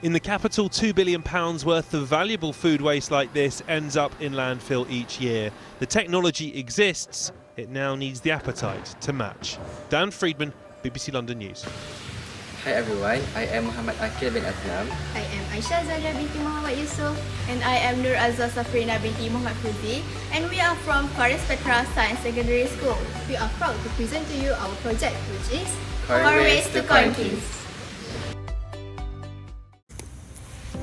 In the capital, £2 billion worth of valuable food waste like this ends up in landfill each year. The technology exists, it now needs the appetite to match. Dan Friedman, BBC London News. Hi everyone, I am Muhammad Akil bin Aslam. I am Aisyah Zahra binti Muhammad Yusof. And I am Nur Azza Safrina binti Muhammad Fuzi. And we are from Cornwaste Science Secondary School. We are proud to present to you our project, which is Cornwaste to Cornkies.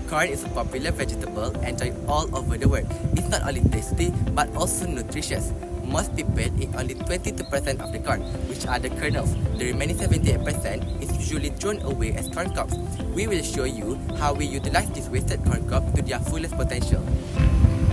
Corn is a popular vegetable enjoyed all over the world. It's not only tasty but also nutritious. Most people eat only 22% of the corn, which are the kernels. The remaining 78% is usually thrown away as corn cobs. We will show you how we utilize these wasted corn cobs to their fullest potential.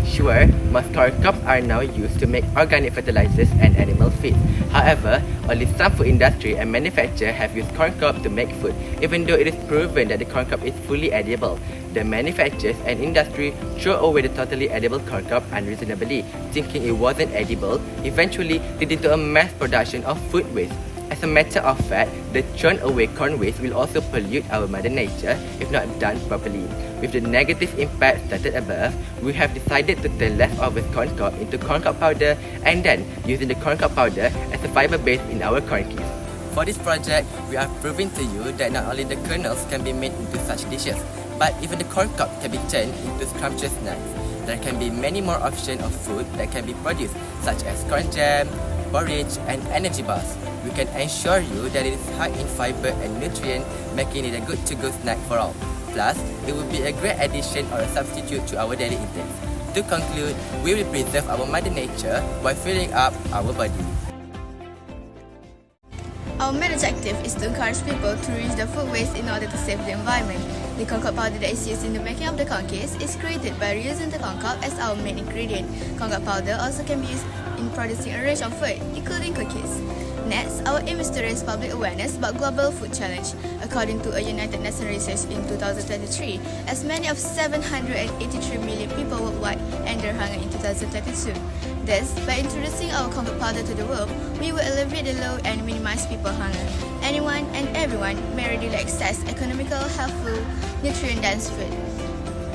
Sure, most corn cobs are now used to make organic fertilizers and animal feed. However, only some food industry and manufacturers have used corn cob to make food, even though it is proven that the corn cob is fully edible. The manufacturers and industry throw away the totally edible corn cob unreasonably, thinking it wasn't edible, eventually leading to a mass production of food waste. As a matter of fact, the thrown away corn waste will also pollute our mother nature if not done properly. With the negative impact stated above, we have decided to turn leftover corn cob into corn cob powder and then using the corn cob powder as a fiber base in our Cornkies. For this project, we are proving to you that not only the kernels can be made into such dishes, but even the corn cob can be turned into scrumptious snacks. There can be many more options of food that can be produced, such as corn jam, porridge, and energy bars. We can ensure you that it is high in fiber and nutrient, making it a good to-go snack for all. Plus, it will be a great addition or a substitute to our daily intake. To conclude, we will preserve our mother nature while filling up our body. Our main objective is to encourage people to reduce the food waste in order to save the environment. The corn cob powder that is used in the making of the Cornkies is created by reusing the corn cob as our main ingredient. Corn cob powder also can be used in producing a range of food, including cookies. Next, our aim is to raise public awareness about global food challenge. According to a United Nations research in 2023, as many as 783 million people worldwide ended hunger in 2022. Thus, by introducing our corn cob powder to the world, we will alleviate the load and minimize people hunger. Anyone and everyone may readily access economical, healthful, nutrient-dense food,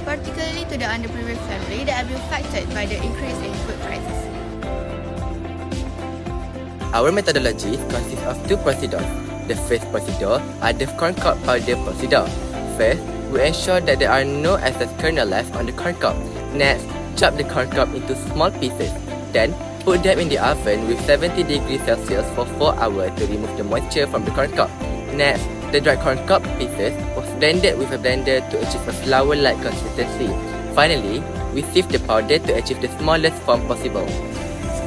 particularly to the underprivileged family that have been affected by the increase in food prices. Our methodology consists of two procedures. The first procedure are the corn cob powder procedure. First, we ensure that there are no excess kernel left on the corn cob. Next, chop the corn cob into small pieces. Then, put them in the oven with 70 degrees Celsius for 4 hours to remove the moisture from the corn cob. Next, the dried corn cob pieces was blended with a blender to achieve a flour-like consistency. Finally, we sieve the powder to achieve the smallest form possible.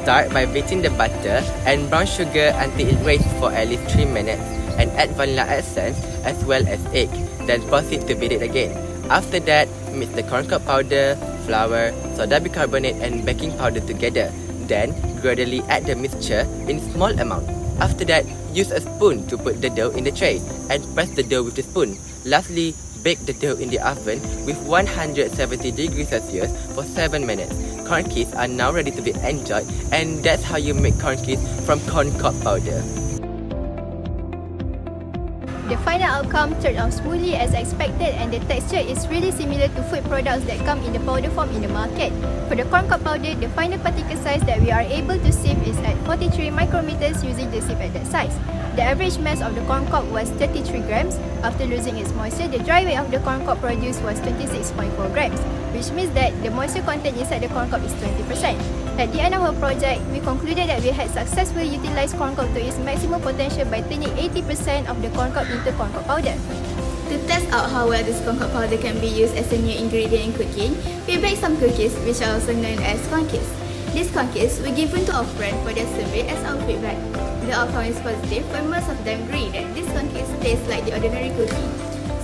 Start by beating the butter and brown sugar until it rises for at least 3 minutes and add vanilla essence as well as egg. Then proceed to beat it again. After that, mix the corn cob powder, flour, soda bicarbonate and baking powder together. Then, gradually add the mixture in small amount. After that, use a spoon to put the dough in the tray and press the dough with the spoon. Lastly, bake the dough in the oven with 170 degrees Celsius for 7 minutes. Cornkies are now ready to be enjoyed, and that's how you make cornkies from corn cob powder. The final outcome turned out smoothly as expected, and the texture is really similar to food products that come in the powder form in the market. For the corn cob powder, the final particle size that we are able to sieve is at 43 micrometers using the sieve at that size. The average mass of the corn cob was 33 grams. After losing its moisture, the dry weight of the corn cob produced was 26.4 grams, which means that the moisture content inside the corn cob is 20%. At the end of our project, we concluded that we had successfully utilized corn cob to its maximum potential by turning 80% of the corn cob into corn cob powder. To test out how well this corn cob powder can be used as a new ingredient in cooking, we baked some cookies, which are also known as Cornkies. These Cornkies were given to our friend for their survey as our feedback. The outcome is positive, but most of them agree that these Cornkies taste like the ordinary cookie.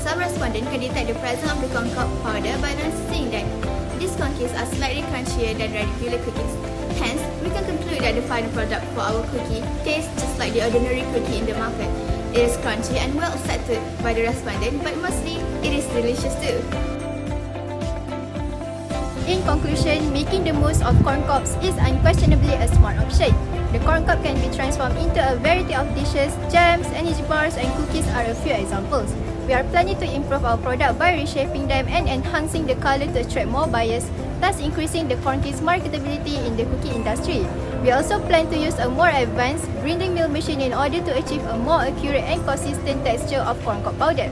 Some respondents can detect the presence of the corn cob powder by noticing that these Cornkies are slightly crunchier than regular cookies. Hence, we can conclude that the final product for our cookie tastes just like the ordinary cookie in the market. It is crunchy and well accepted by the respondent, but mostly, it is delicious too. In conclusion, making the most of corn cobs is unquestionably a smart option. The corn corn cob can be transformed into a variety of dishes. Jams, energy bars and cookies are a few examples. We are planning to improve our product by reshaping them and enhancing the colour to attract more buyers, thus increasing the Cornkies' marketability in the cookie industry. We also plan to use a more advanced grinding mill machine in order to achieve a more accurate and consistent texture of corn cob powder.